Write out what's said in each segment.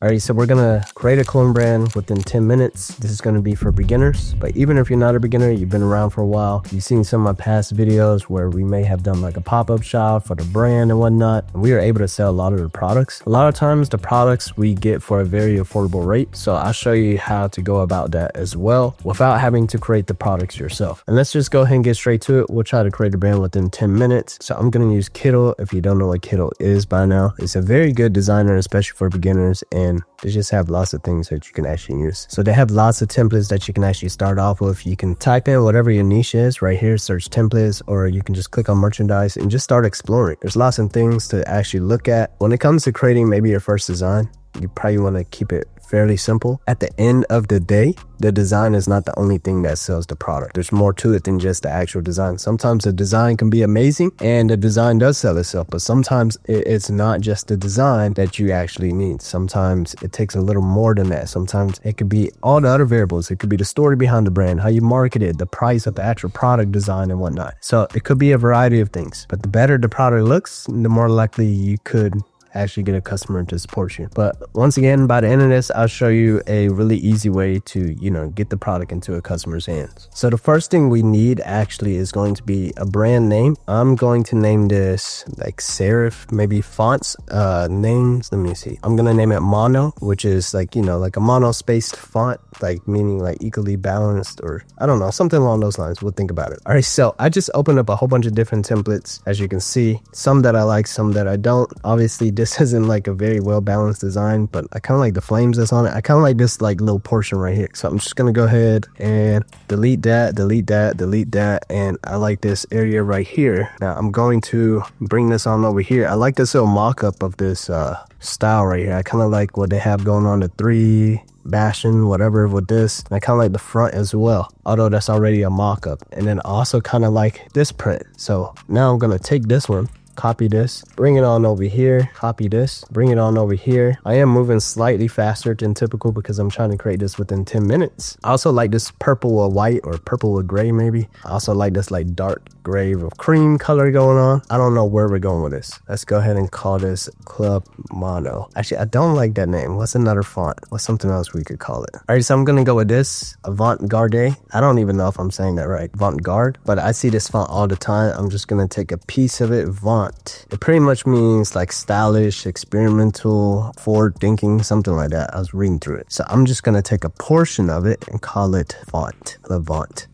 Alright, so we're gonna create a clone brand within 10 minutes. This is gonna be for beginners, but even if you're not a beginner, you've been around for a while, you've seen some of my past videos where we may have done like a pop-up shop for the brand and whatnot. And we are able to sell a lot of the products. A lot of times the products we get for a very affordable rate. So I'll show you how to go about that as well without having to create the products yourself. And let's just go ahead and get straight to it. We'll try to create a brand within 10 minutes. So I'm gonna use Kittle. If you don't know what Kittle is by now, it's a very good designer, especially for beginners, and they just have lots of things that you can actually use. So they have lots of templates that you can actually start off with. You can type in whatever your niche is right here, search templates, or you can just click on merchandise and just start exploring. There's lots of things to actually look at. When it comes to creating maybe your first design, you probably want to keep it fairly simple. At the end of the day, the design is not the only thing that sells the product. There's more to it than just the actual design. Sometimes the design can be amazing and the design does sell itself, but sometimes it's not just the design that you actually need. Sometimes it takes a little more than that. Sometimes it could be all the other variables. It could be the story behind the brand, how you market it, the price of the actual product design and whatnot. So it could be a variety of things, but the better the product looks, the more likely you could actually get a customer to support you. But once again, by the end of this, I'll show you a really easy way to, get the product into a customer's hands. So the first thing we need actually is going to be a brand name. I'm going to name this like serif, maybe fonts, names. Let me see. I'm going to name it mono, which is like, like a mono spaced font, like meaning like equally balanced, or I don't know, something along those lines. We'll think about it. All right. So I just opened up a whole bunch of different templates. As you can see, some that I like, some that I don't. Obviously this isn't like a very well balanced design, but I kind of like the flames that's on it. I kind of like this like little portion right here. So I'm just going to go ahead and delete that, delete that, delete that. And I like this area right here. Now I'm going to bring this on over here. I like this little mock-up of this style right here. I kind of like what they have going on, the 3 bashing whatever with this. And I kind of like the front as well, although that's already a mock-up. And then I also kind of like this print. So now I'm going to take this one, copy this, bring it on over here, copy this, bring it on over here. I am moving slightly faster than typical because I'm trying to create this within 10 minutes. I also like this purple or white, or purple with gray maybe. I also like this like dark gray with cream color going on. I don't know where we're going with this. Let's go ahead and call this Club Mono. Actually, I don't like that name. What's another font? What's something else we could call it? All right, so I'm gonna go with this Avant-Garde. I don't even know if I'm saying that right, Avant-Garde, but I see this font all the time. I'm just gonna take a piece of it, Vont. It pretty much means like stylish, experimental, forward thinking, something like that. I was reading through it. So I'm just going to take a portion of it and call it font, Levant.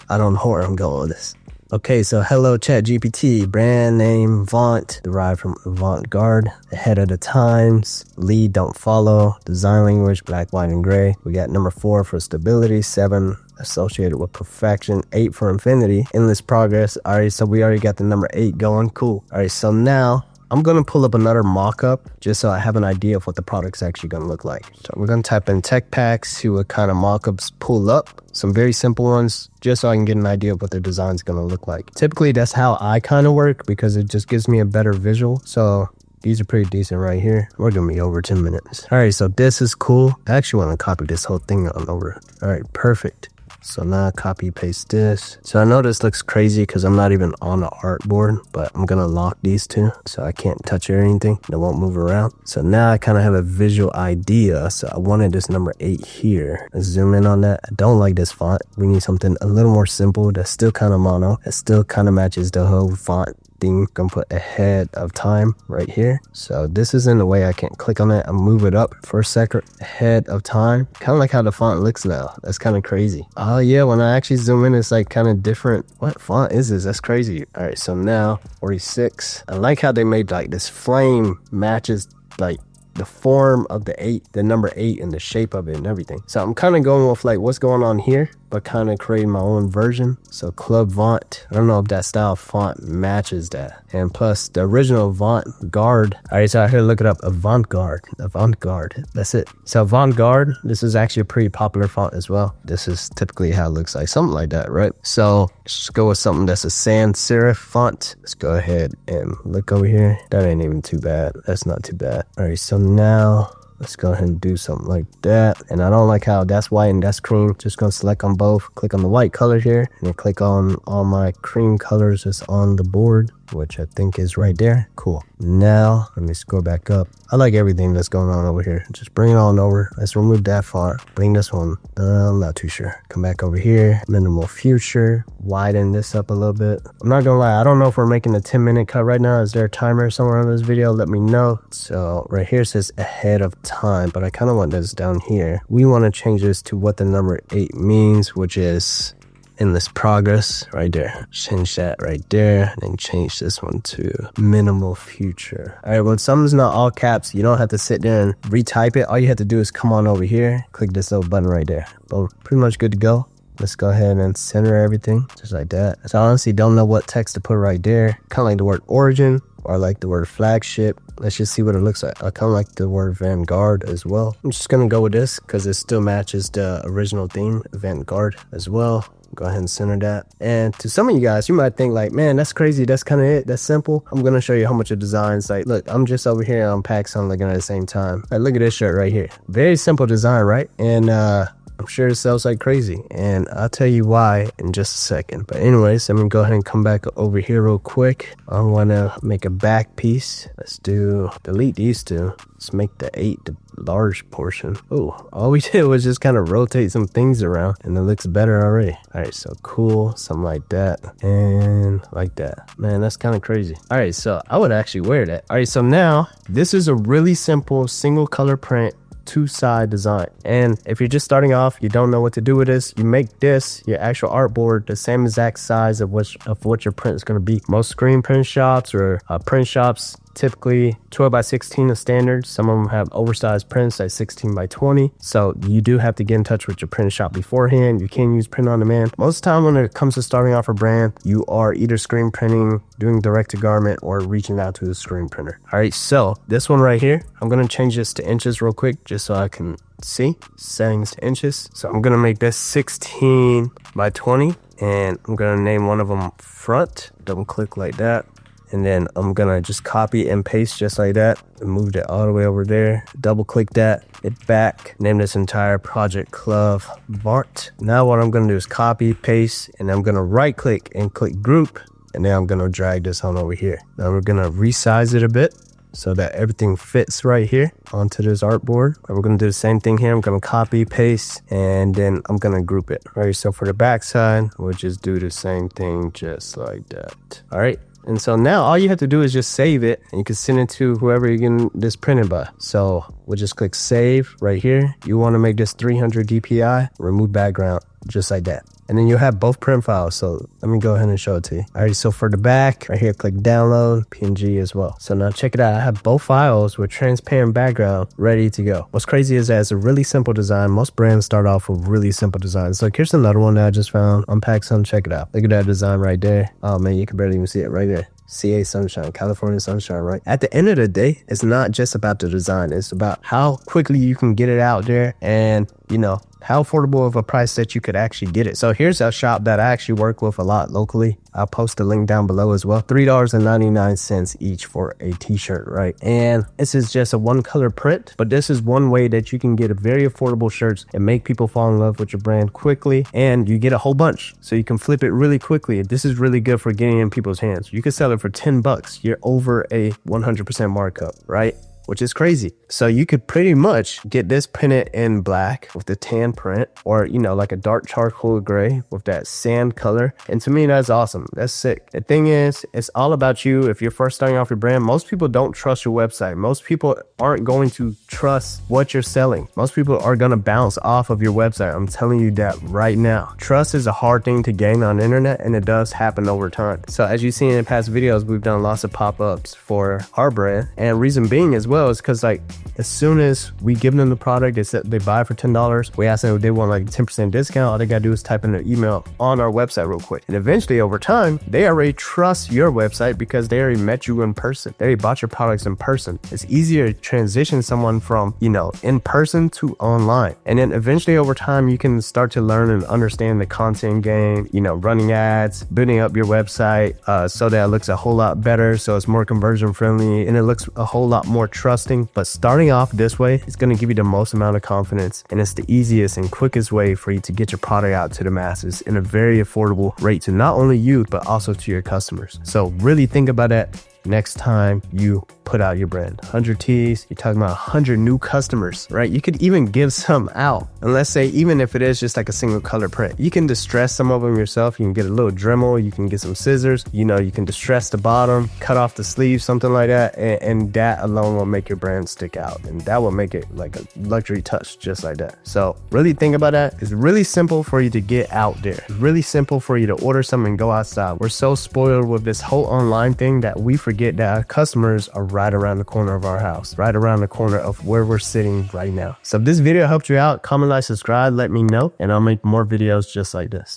I don't know where I'm going with this. Okay, so hello ChatGPT, brand name Vont, derived from avant-garde, ahead of the times, lead, don't follow, design language, black, white, and gray. We got number 4 for stability, 7 associated with perfection, 8 for infinity, endless progress. All right, so we already got the number 8 going, cool. All right, so now I'm gonna pull up another mock-up just so I have an idea of what the product's actually gonna look like. So we're gonna type in tech packs, see what kind of mock-ups pull up. Some very simple ones, just so I can get an idea of what their design's gonna look like. Typically, that's how I kind of work because it just gives me a better visual. So these are pretty decent right here. We're gonna be over 10 minutes. All right, so this is cool. I actually wanna copy this whole thing on over. All right, perfect. So now copy paste this. So I know this looks crazy because I'm not even on the artboard, but I'm gonna lock these two so I can't touch or anything. They won't move around. So now I kind of have a visual idea. So I wanted this number 8 here. Let's zoom in on that. I don't like this font. We need something a little more simple that's still kind of mono. That still kind of matches the whole font thing. Gonna put ahead of time right here. So this is in the way I can't click on it. I'll move it up for a second. Ahead of time. Kind of like how the font looks now. That's kind of crazy. Oh yeah, when I actually zoom in, it's like kind of different. What font is this? That's crazy. All right, so now 46. I like how they made like this flame matches like the form of the 8, the number 8, and the shape of it and everything. So I'm kind of going with like what's going on here, but kind of creating my own version. So Club Vont, I don't know if that style font matches that. And plus the original Avant-Garde. All right, so I had to look it up. Avant-Garde, Avant-Garde, that's it. So Avant-Garde, this is actually a pretty popular font as well. This is typically how it looks like, something like that, right? So let's go with something that's a sans serif font. Let's go ahead and look over here. That ain't even too bad. That's not too bad. All right, so now let's go ahead and do something like that. And I don't like how that's white and that's cream. Just gonna select on both, click on the white color here, and then click on all my cream colors that's on the board. which I think is right there. Cool. Now let me scroll back up. I like everything that's going on over here. Just bring it on over. Let's remove that font. Bring this one. I'm not too sure. Come back over here. Minimal future. Widen this up a little bit. I'm not gonna lie, I don't know if we're making a 10-minute cut right now. Is there a timer somewhere on this video? Let me know. So right here says ahead of time, but I kind of want this down here. We want to change this to what the number 8 means, which is endless progress right there. Change that right there, and then change this one to minimal future. All right, well, something's not all caps. You don't have to sit there and retype it. All you have to do is come on over here, click this little button right there. Boom, pretty much good to go. Let's go ahead and center everything just like that. So I honestly don't know what text to put right there. Kind of like the word origin, or like the word flagship. Let's just see what it looks like. I kind of like the word Vanguard as well. I'm just gonna go with this because it still matches the original theme, Vanguard as well. Go ahead and center that. And to some of you guys, you might think like, man, that's crazy. That's kind of it. That's simple. I'm going to show you how much it designs. Like, look, I'm just over here on PacSun looking at the same time. Like, look at this shirt right here. Very simple design, right? And I'm sure it sells like crazy. And I'll tell you why in just a second. But anyways, I'm going to go ahead and come back over here real quick. I want to make a back piece. Let's delete these two. Let's make the 8 the large portion. Oh, all we did was just kind of rotate some things around and it looks better already. All right, so cool, something like that and like that. Man, that's kind of crazy. All right, so I would actually wear that. All right, so now this is a really simple single color print 2-side design. And if you're just starting off, you don't know what to do with this, you make this your actual artboard the same exact size of what your print is going to be. Most screen print shops or print shops typically 12 by 16 is standard. Some of them have oversized prints like 16 by 20. So you do have to get in touch with your print shop beforehand. You can't use print on demand. Most of the time when it comes to starting off a brand, you are either screen printing, doing direct to garment, or reaching out to the screen printer. All right, so this one right here, I'm going to change this to inches real quick just so I can see settings to inches. So I'm going to make this 16 by 20 and I'm going to name one of them front. Double click like that. And then I'm gonna just copy and paste just like that and move it all the way over there. Double click that, hit back, name this entire project Club Vart. Now what I'm gonna do is copy, paste, and I'm gonna right click and click group. And then I'm gonna drag this on over here. Now we're gonna resize it a bit so that everything fits right here onto this artboard. We're gonna do the same thing here. I'm gonna copy, paste, and then I'm gonna group it. All right, so for the back side, we'll just do the same thing just like that. All right. And so now all you have to do is just save it and you can send it to whoever you're getting this printed by. So we'll just click save right here. You want to make this 300 DPI, remove background, just like that. And then you'll have both print files. So let me go ahead and show it to you. All right, so for the back, right here, click download, PNG as well. So now check it out. I have both files with transparent background ready to go. What's crazy is that it's a really simple design. Most brands start off with really simple designs. So here's another one that I just found on PacSun. Check it out. Look at that design right there. Oh man, you can barely even see it right there. CA sunshine, California sunshine, right? At the end of the day, it's not just about the design. It's about how quickly you can get it out there and, you know, how affordable of a price that you could actually get it. So here's a shop that I actually work with a lot locally. I'll post the link down below as well. $3.99 each for a t-shirt, right? And this is just a one color print, but this is one way that you can get a very affordable shirts and make people fall in love with your brand quickly. And you get a whole bunch, so you can flip it really quickly. This is really good for getting in people's hands. You can sell it for $10. You're over a 100% markup, right? Which is crazy. So you could pretty much get this printed in black with the tan print, or, you know, like a dark charcoal gray with that sand color. And to me, that's awesome. That's sick. The thing is, it's all about you. If you're first starting off your brand, most people don't trust your website. Most people aren't going to trust what you're selling. Most people are going to bounce off of your website. I'm telling you that right now. Trust is a hard thing to gain on the internet, and it does happen over time. So as you've seen in past videos, we've done lots of pop-ups for our brand. And reason being as well is because, like, as soon as we give them the product, they buy for $10, we ask them if they want like 10% discount. All they gotta do is type in their email on our website real quick. And eventually over time, they already trust your website because they already met you in person. They already bought your products in person. It's easier to transition someone from, you know, in person to online. And then eventually over time, you can start to learn and understand the content game, you know, running ads, building up your website so that it looks a whole lot better. So it's more conversion friendly and it looks a whole lot more trusting, but starting off this way is going to give you the most amount of confidence, and it's the easiest and quickest way for you to get your product out to the masses in a very affordable rate to not only you, but also to your customers. So really think about that next time you put out your brand. 100 tees, you're talking about 100 new customers, right? You could even give some out. And let's say, even if it is just like a single color print, you can distress some of them yourself. You can get a little Dremel, you can get some scissors, you know, you can distress the bottom, cut off the sleeve, something like that. And that alone will make your brand stick out. And that will make it like a luxury touch, just like that. So really think about that. It's really simple for you to get out there. It's really simple for you to order something and go outside. We're so spoiled with this whole online thing that we forget that our customers are right around the corner of our house, right around the corner of where we're sitting right now. So if this video helped you out, comment, like, subscribe, let me know, and I'll make more videos just like this.